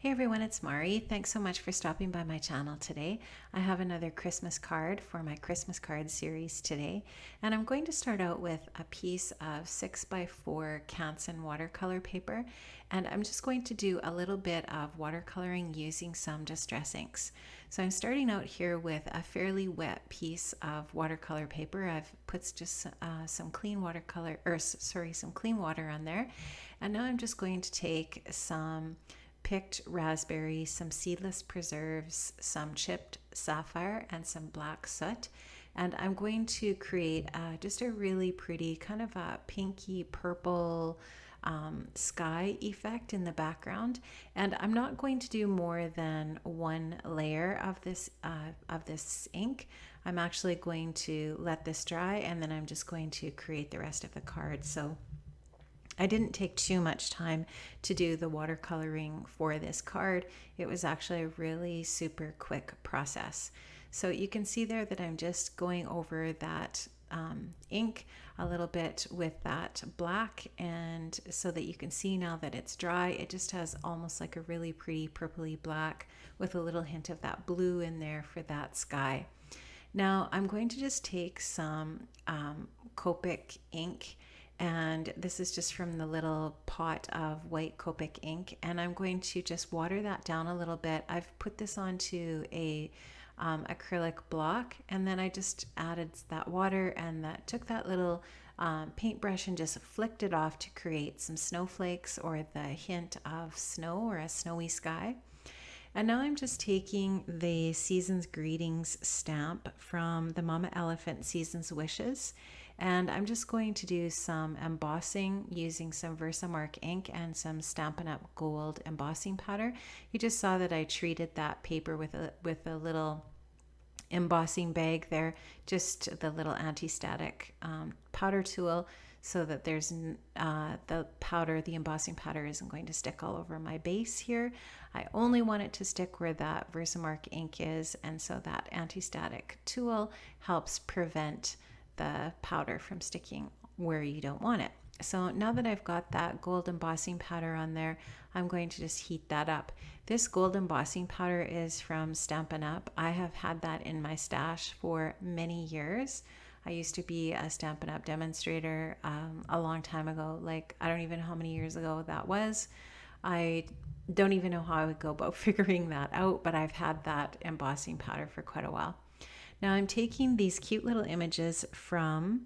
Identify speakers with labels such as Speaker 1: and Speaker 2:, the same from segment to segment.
Speaker 1: Hey everyone, it's Mari. Thanks so much for stopping by my channel today. I have another Christmas card for my Christmas card series today, and I'm going to start out with a piece of 6x4 Canson watercolor paper, and I'm just going to do a little bit of watercoloring using some distress inks. So I'm starting out here with a fairly wet piece of watercolor paper. I've put just some clean watercolor, some clean water on there, and now I'm just going to take some picked raspberry, some seedless preserves, some chipped sapphire, and some black soot. And I'm going to create just a really pretty kind of a pinky purple sky effect in the background. And I'm not going to do more than one layer of this ink. I'm actually going to let this dry, and then I'm just going to create the rest of the card. So I didn't take too much time to do the watercoloring for this card. It was actually a really super quick process. So you can see there that I'm just going over that ink a little bit with that black, and so that you can see now that it's dry, it just has almost like a really pretty purpley black with a little hint of that blue in there for that sky. Now I'm going to just take some Copic ink, and this is just from the little pot of white Copic ink, and I'm going to just water that down a little bit. I've put this onto a acrylic block, and then I just added that water and took that little paintbrush and just flicked it off to create some snowflakes or the hint of snow or a snowy sky. And now I'm just taking the Season's Greetings stamp from the Mama Elephant Season's Wishes, and I'm just going to do some embossing using some Versamark ink and some Stampin' Up! Gold embossing powder. You just saw that I treated that paper with a little embossing bag there, just the little anti-static powder tool, so that there's the embossing powder isn't going to stick all over my base here. I only want it to stick where that Versamark ink is, and so that anti-static tool helps prevent the powder from sticking where you don't want it. So now that I've got that gold embossing powder on there, I'm going to just heat that up. This gold embossing powder is from Stampin' Up! I have had that in my stash for many years. I used to be a Stampin' Up! Demonstrator a long time ago. Like, I don't even know how many years ago that was. I don't even know how I would go about figuring that out, but I've had that embossing powder for quite a while. Now I'm taking these cute little images from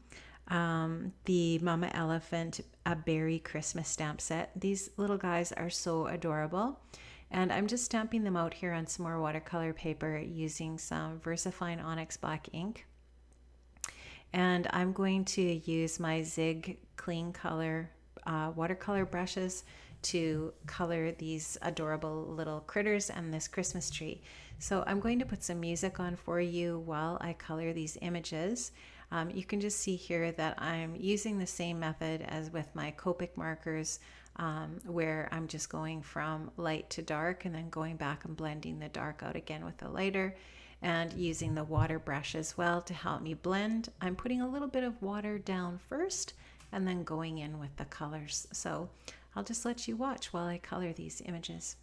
Speaker 1: the Mama Elephant Beary Christmas stamp set. These little guys are so adorable, and I'm just stamping them out here on some more watercolor paper using some VersaFine Onyx Black ink. And I'm going to use my Zig Clean Color watercolor brushes to color these adorable little critters and this Christmas tree. So I'm going to put some music on for you while I color these images. You can just see here that I'm using the same method as with my Copic markers, where I'm just going from light to dark and then going back and blending the dark out again with the lighter, and using the water brush as well to help me blend. I'm putting a little bit of water down first and then going in with the colors. So I'll just let you watch while I color these images.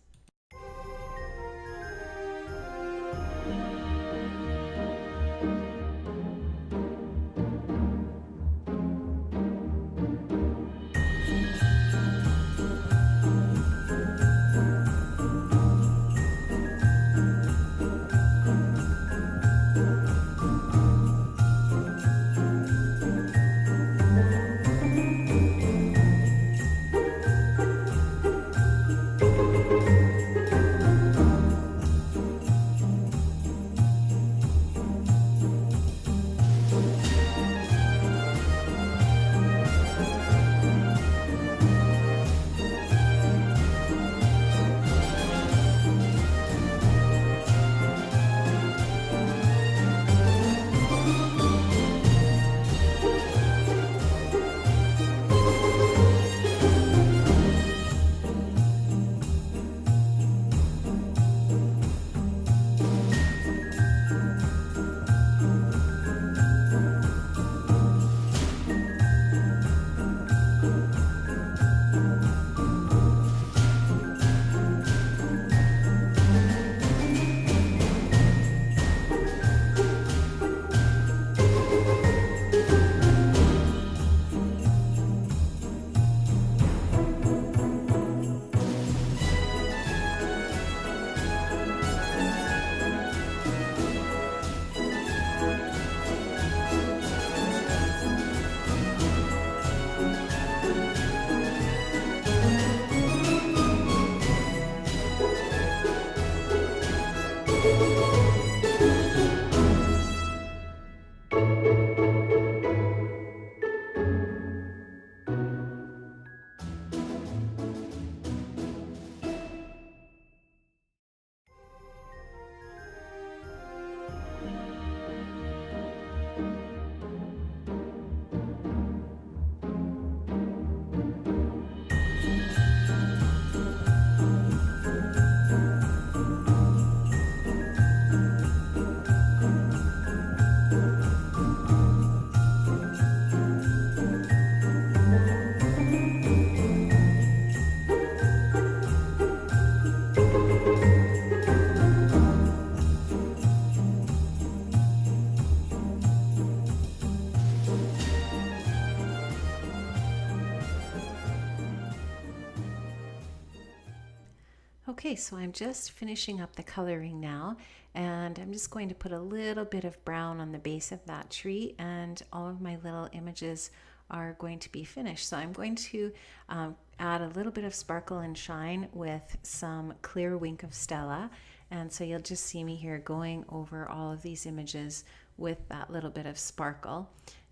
Speaker 1: Okay, so I'm just finishing up the coloring now, and I'm just going to put a little bit of brown on the base of that tree, and all of my little images are going to be finished. So I'm going to add a little bit of sparkle and shine with some clear Wink of Stella, and so you'll just see me here going over all of these images with that little bit of sparkle.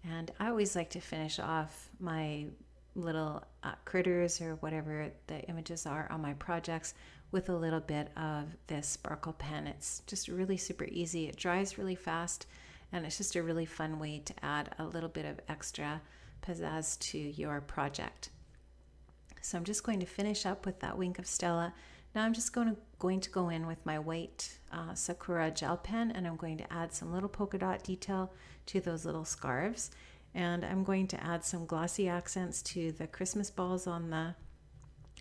Speaker 1: And I always like to finish off my little critters or whatever the images are on my projects with a little bit of this sparkle pen. It's just really super easy. It dries really fast, and it's just a really fun way to add a little bit of extra pizzazz to your project. So I'm just going to finish up with that Wink of Stella. Now I'm just going to go in with my white Sakura gel pen, and I'm going to add some little polka dot detail to those little scarves. And I'm going to add some glossy accents to the Christmas balls on the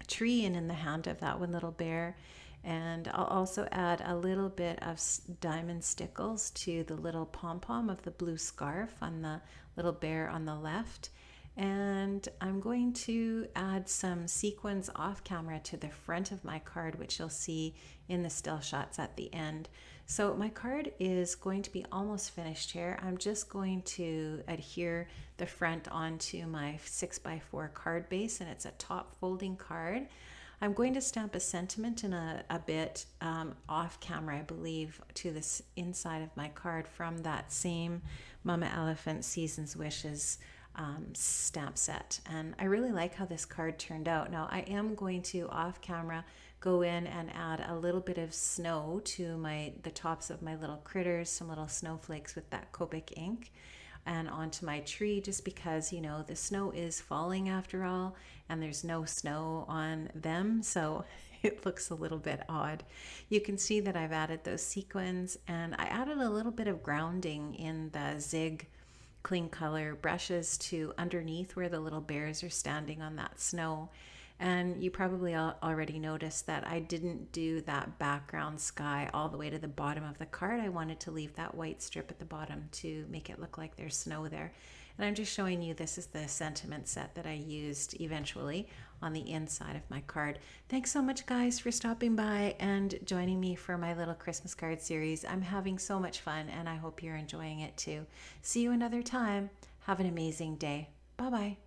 Speaker 1: tree and in the hand of that one little bear. And I'll also add a little bit of diamond stickles to the little pom-pom of the blue scarf on the little bear on the left. And I'm going to add some sequins off camera to the front of my card, which you'll see in the still shots at the end. So my card is going to be almost finished here. I'm just going to adhere the front onto my 6x4 card base, and it's a top folding card. I'm going to stamp a sentiment in a bit off camera, I believe, to this inside of my card from that same Mama Elephant Season's Wishes stamp set. And I really like how this card turned out. Now I am going to off camera go in and add a little bit of snow to the tops of my little critters, some little snowflakes with that Copic ink, and onto my tree, just because, you know, the snow is falling after all, and there's no snow on them, so it looks a little bit odd. You can see that I've added those sequins, and I added a little bit of grounding in the Zig clean color brushes to underneath where the little bears are standing on that snow. And you probably already noticed that I didn't do that background sky all the way to the bottom of the card. I wanted to leave that white strip at the bottom to make it look like there's snow there. And I'm just showing you this is the sentiment set that I used eventually on the inside of my card. Thanks so much, guys, for stopping by and joining me for my little Christmas card series. I'm having so much fun, and I hope you're enjoying it too. See you another time. Have an amazing day. Bye-bye.